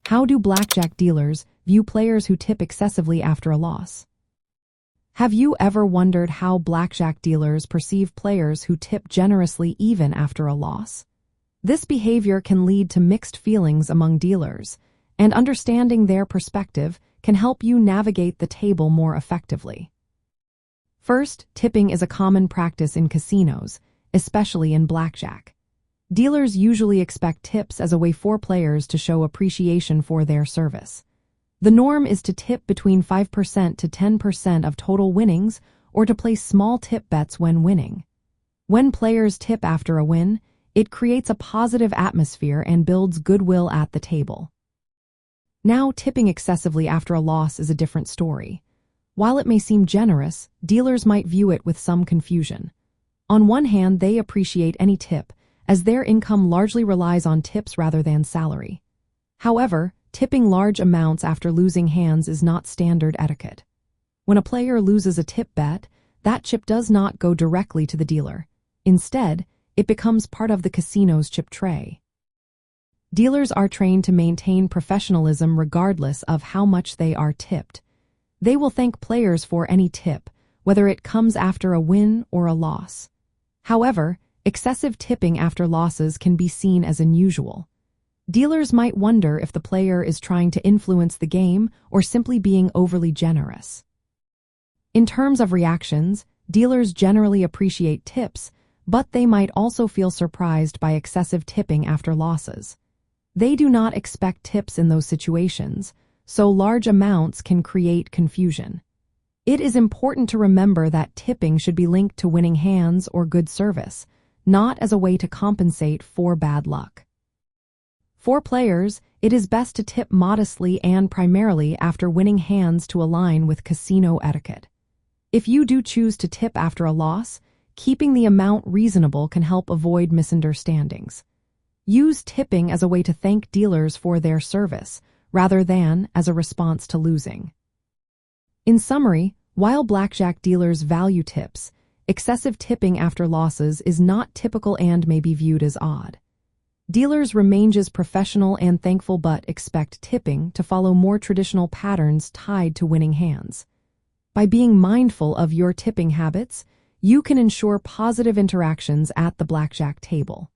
How do blackjack dealers view players who tip excessively after a loss? Have you ever wondered how blackjack dealers perceive players who tip generously even after a loss? This behavior can lead to mixed feelings among dealers, and understanding their perspective can help you navigate the table more effectively. First, tipping is a common practice in casinos, especially in blackjack. Dealers usually expect tips as a way for players to show appreciation for their service. The norm is to tip between 5% to 10% of total winnings or to place small tip bets when winning. When players tip after a win, it creates a positive atmosphere and builds goodwill at the table. Now, tipping excessively after a loss is a different story. While it may seem generous, dealers might view it with some confusion. On one hand, they appreciate any tip, as their income largely relies on tips rather than salary. However, tipping large amounts after losing hands is not standard etiquette. When a player loses a tip bet, that chip does not go directly to the dealer. Instead, it becomes part of the casino's chip tray. Dealers are trained to maintain professionalism regardless of how much they are tipped. They will thank players for any tip, whether it comes after a win or a loss. However, excessive tipping after losses can be seen as unusual. Dealers might wonder if the player is trying to influence the game or simply being overly generous. In terms of reactions, dealers generally appreciate tips, but they might also feel surprised by excessive tipping after losses. They do not expect tips in those situations, so large amounts can create confusion. It is important to remember that tipping should be linked to winning hands or good service, not as a way to compensate for bad luck. For players, it is best to tip modestly and primarily after winning hands to align with casino etiquette. If you do choose to tip after a loss, keeping the amount reasonable can help avoid misunderstandings. Use tipping as a way to thank dealers for their service, rather than as a response to losing. In summary, while blackjack dealers value tips, excessive tipping after losses is not typical and may be viewed as odd. Dealers remain as professional and thankful but expect tipping to follow more traditional patterns tied to winning hands. By being mindful of your tipping habits, you can ensure positive interactions at the blackjack table.